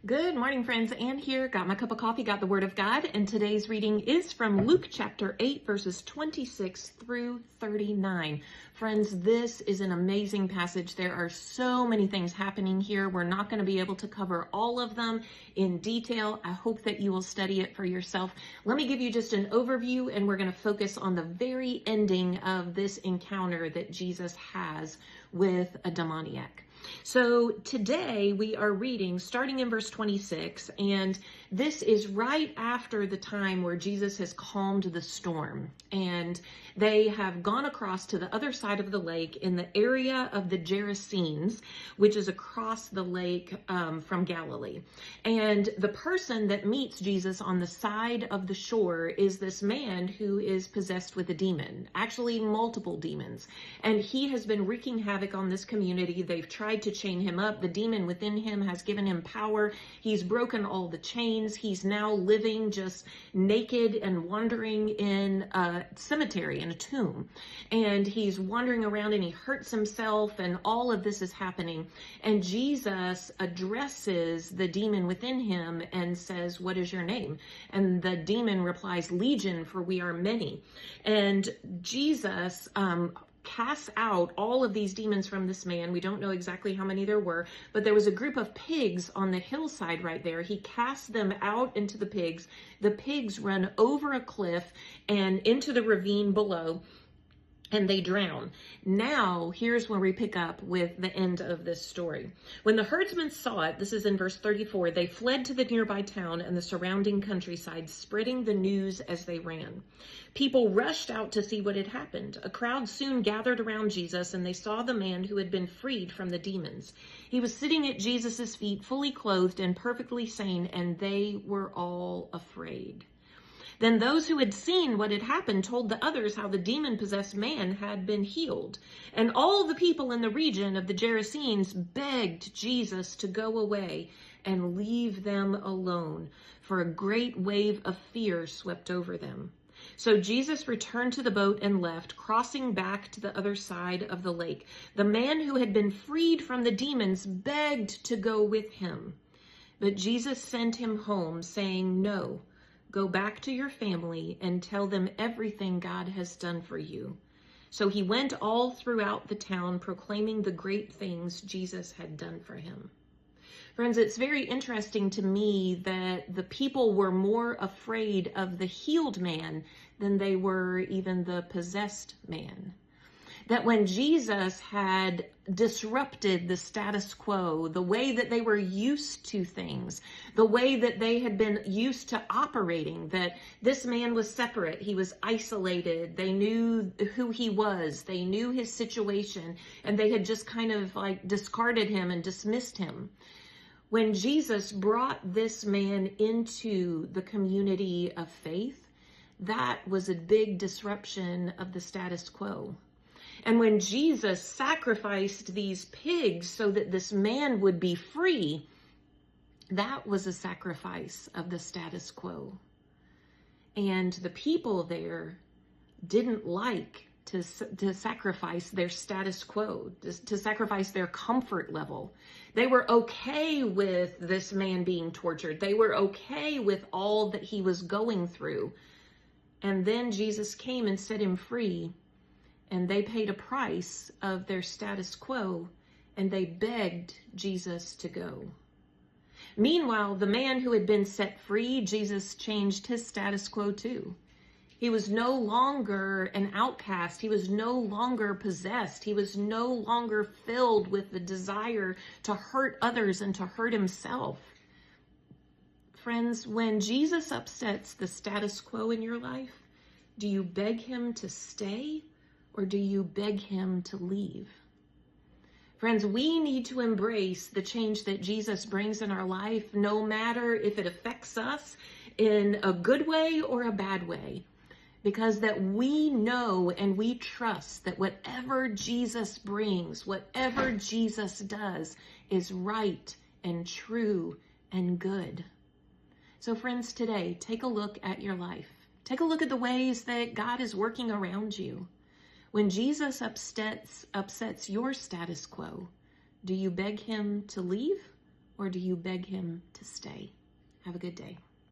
Good morning, friends. Ann here. Got my cup of coffee, got the Word of God, and today's reading is from Luke chapter 8, verses 26 through 39. Friends, this is an amazing passage. There are so many things happening here. We're not going to be able to cover all of them in detail. I hope that you will study it for yourself. Let me give you just an overview, and we're going to focus on the very ending of this encounter that Jesus has with a demoniac. So today we are reading starting in verse 26, and this is right after the time where Jesus has calmed the storm, and they have gone across to the other side of the lake in the area of the Gerasenes, which is across the lake from Galilee. And the person that meets Jesus on the side of the shore is this man who is possessed with a demon, actually multiple demons, and he has been wreaking havoc on this community. They've tried to chain him up. The demon within him has given him power. He's broken all the chains. He's now living just naked and wandering in a cemetery, in a tomb. And he's wandering around and he hurts himself, and all of this is happening. And Jesus addresses the demon within him and says, "What is your name?" And the demon replies, "Legion, for we are many." And Jesus casts out all of these demons from this man. We don't know exactly how many there were, but there was a group of pigs on the hillside right there. He casts them out into the pigs. The pigs run over a cliff and into the ravine below, and they drown. Now, here's where we pick up with the end of this story. When the herdsmen saw it, this is in verse 34, they fled to the nearby town and the surrounding countryside, spreading the news as they ran. People rushed out to see what had happened. A crowd soon gathered around Jesus, and they saw the man who had been freed from the demons. He was sitting at Jesus' feet, fully clothed and perfectly sane, and they were all afraid. Then those who had seen what had happened told the others how the demon-possessed man had been healed. And all the people in the region of the Gerasenes begged Jesus to go away and leave them alone, for a great wave of fear swept over them. So Jesus returned to the boat and left, crossing back to the other side of the lake. The man who had been freed from the demons begged to go with him. But Jesus sent him home, saying, "No. Go back to your family and tell them everything God has done for you." So he went all throughout the town, proclaiming the great things Jesus had done for him. Friends, it's very interesting to me that the people were more afraid of the healed man than they were even the possessed man. That when Jesus had disrupted the status quo, the way that they were used to things, the way that they had been used to operating, that this man was separate, he was isolated, they knew who he was, they knew his situation, and they had just kind of like discarded him and dismissed him. When Jesus brought this man into the community of faith, that was a big disruption of the status quo. And when Jesus sacrificed these pigs so that this man would be free, that was a sacrifice of the status quo. And the people there didn't like to sacrifice their status quo, to sacrifice their comfort level. They were okay with this man being tortured. They were okay with all that he was going through. And then Jesus came and set him free. And they paid a price of their status quo, and they begged Jesus to go. Meanwhile, the man who had been set free, Jesus changed his status quo too. He was no longer an outcast. He was no longer possessed. He was no longer filled with the desire to hurt others and to hurt himself. Friends, when Jesus upsets the status quo in your life, do you beg him to stay? Or do you beg him to leave? Friends, we need to embrace the change that Jesus brings in our life, no matter if it affects us in a good way or a bad way, because that we know and we trust that whatever Jesus brings, whatever Jesus does is right and true and good. So friends, today, take a look at your life. Take a look at the ways that God is working around you. When Jesus upsets your status quo, do you beg him to leave or do you beg him to stay? Have a good day.